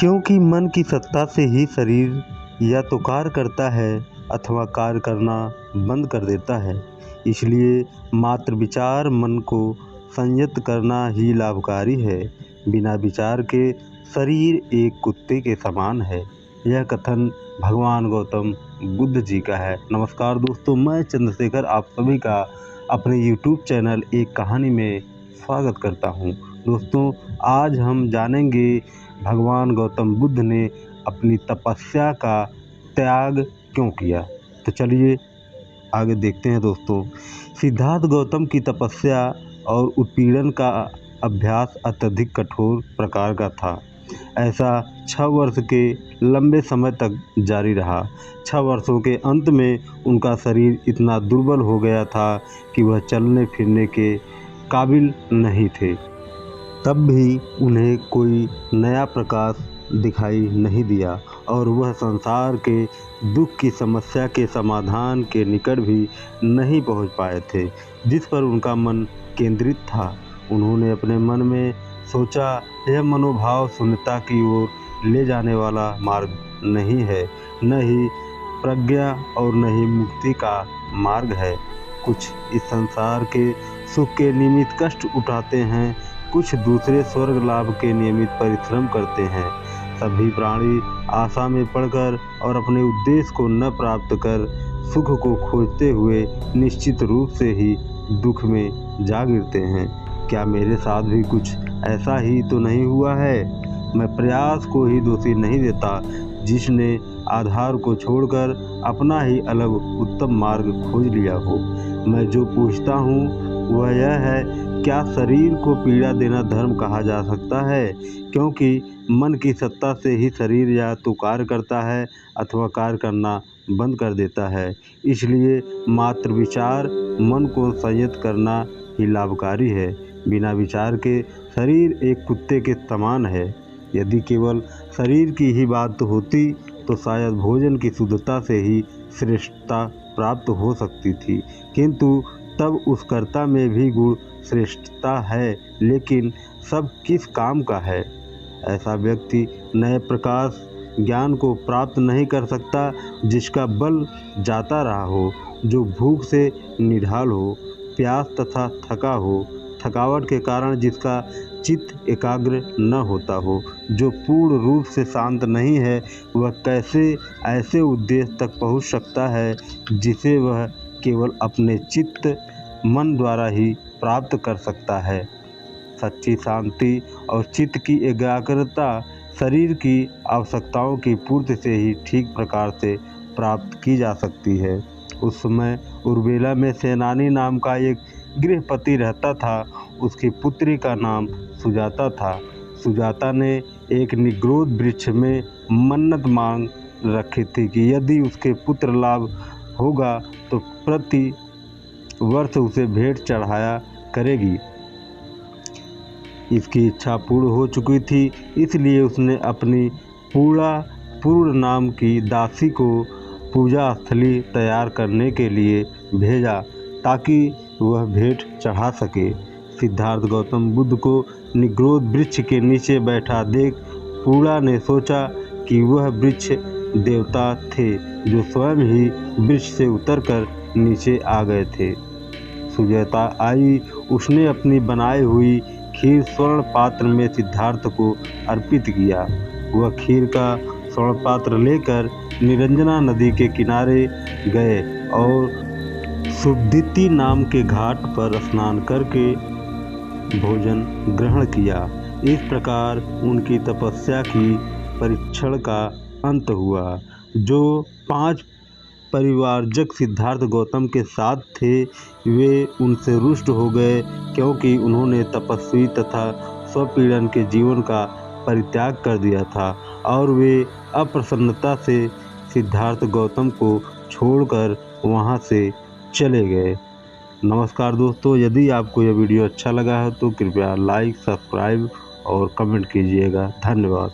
क्योंकि मन की सत्ता से ही शरीर या तो कार्य करता है अथवा कार्य करना बंद कर देता है। इसलिए मात्र विचार मन को संयत करना ही लाभकारी है। बिना विचार के शरीर एक कुत्ते के समान है। यह कथन भगवान गौतम बुद्ध जी का है। नमस्कार दोस्तों, मैं चंद्रशेखर आप सभी का अपने YouTube चैनल एक कहानी में स्वागत करता हूं। दोस्तों, आज हम जानेंगे भगवान गौतम बुद्ध ने अपनी तपस्या का त्याग क्यों किया। तो चलिए आगे देखते हैं दोस्तों। सिद्धार्थ गौतम की तपस्या और उत्पीड़न का अभ्यास अत्यधिक कठोर प्रकार का था। ऐसा 6 वर्ष के लंबे समय तक जारी रहा। 6 वर्षों के अंत में उनका शरीर इतना दुर्बल हो गया था कि वह चलने फिरने के काबिल नहीं थे। तब भी उन्हें कोई नया प्रकाश दिखाई नहीं दिया और वह संसार के दुख की समस्या के समाधान के निकट भी नहीं पहुंच पाए थे जिस पर उनका मन केंद्रित था। उन्होंने अपने मन में सोचा, यह मनोभाव शून्यता की ओर ले जाने वाला मार्ग नहीं है, न ही प्रज्ञा और न ही मुक्ति का मार्ग है। कुछ इस संसार के सुख के निमित्त कष्ट उठाते हैं, कुछ दूसरे स्वर्ग लाभ के नियमित परिश्रम करते हैं। सभी प्राणी आशा में पड़कर और अपने उद्देश्य को न प्राप्त कर सुख को खोजते हुए निश्चित रूप से ही दुख में जा गिरते हैं। क्या मेरे साथ भी कुछ ऐसा ही तो नहीं हुआ है? मैं प्रयास को ही दोषी नहीं देता जिसने आधार को छोड़कर अपना ही अलग उत्तम मार्ग खोज लिया हो। मैं जो पूछता हूँ वह यह है, क्या शरीर को पीड़ा देना धर्म कहा जा सकता है? क्योंकि मन की सत्ता से ही शरीर या तो कार्य करता है अथवा कार्य करना बंद कर देता है। इसलिए मात्र विचार मन को संयत करना ही लाभकारी है। बिना विचार के शरीर एक कुत्ते के समान है। यदि केवल शरीर की ही बात होती तो शायद भोजन की शुद्धता से ही श्रेष्ठता प्राप्त हो सकती थी, किंतु तब उस कर्ता में भी गुण श्रेष्ठता है, लेकिन सब किस काम का है? ऐसा व्यक्ति नए प्रकाश ज्ञान को प्राप्त नहीं कर सकता जिसका बल जाता रहा हो, जो भूख से निढाल हो, प्यास तथा थका हो, थकावट के कारण जिसका चित्त एकाग्र न होता हो, जो पूर्ण रूप से शांत नहीं है, वह कैसे ऐसे उद्देश्य तक पहुंच सकता है जिसे वह केवल अपने चित्त मन द्वारा ही प्राप्त कर सकता है। सच्ची शांति और चित्त की एकाग्रता शरीर की आवश्यकताओं की पूर्ति से ही ठीक प्रकार से प्राप्त की जा सकती है। उस समय उर्वेला में सेनानी नाम का एक गृहपति रहता था। उसकी पुत्री का नाम सुजाता था। सुजाता ने एक निग्रोध वृक्ष में मन्नत मांग रखी थी कि यदि उसके पुत्र लाभ होगा तो प्रति वर्ष उसे भेंट चढ़ाया करेगी। इसकी इच्छा पूर्ण हो चुकी थी, इसलिए उसने अपनी पूर्ण नाम की दासी को पूजा स्थली तैयार करने के लिए भेजा ताकि वह भेंट चढ़ा सके। सिद्धार्थ गौतम बुद्ध को निग्रोध वृक्ष के नीचे बैठा देख पूर्णा ने सोचा कि वह वृक्ष देवता थे जो स्वयं ही वृक्ष से उतरकर नीचे आ गए थे। सुजाता आई, उसने अपनी बनाई हुई खीर स्वर्ण पात्र में सिद्धार्थ को अर्पित किया। वह खीर का स्वर्ण पात्र लेकर निरंजना नदी के किनारे गए और सुब्दिति नाम के घाट पर स्नान करके भोजन ग्रहण किया। इस प्रकार उनकी तपस्या की परीक्षण का अंत हुआ। जो 5 परिवारजक सिद्धार्थ गौतम के साथ थे वे उनसे रुष्ट हो गए, क्योंकि उन्होंने तपस्वी तथा स्वपीड़न के जीवन का परित्याग कर दिया था और वे अप्रसन्नता से सिद्धार्थ गौतम को छोड़कर वहां से चले गए। नमस्कार दोस्तों, यदि आपको यह वीडियो अच्छा लगा है तो कृपया लाइक, सब्सक्राइब और कमेंट कीजिएगा। धन्यवाद।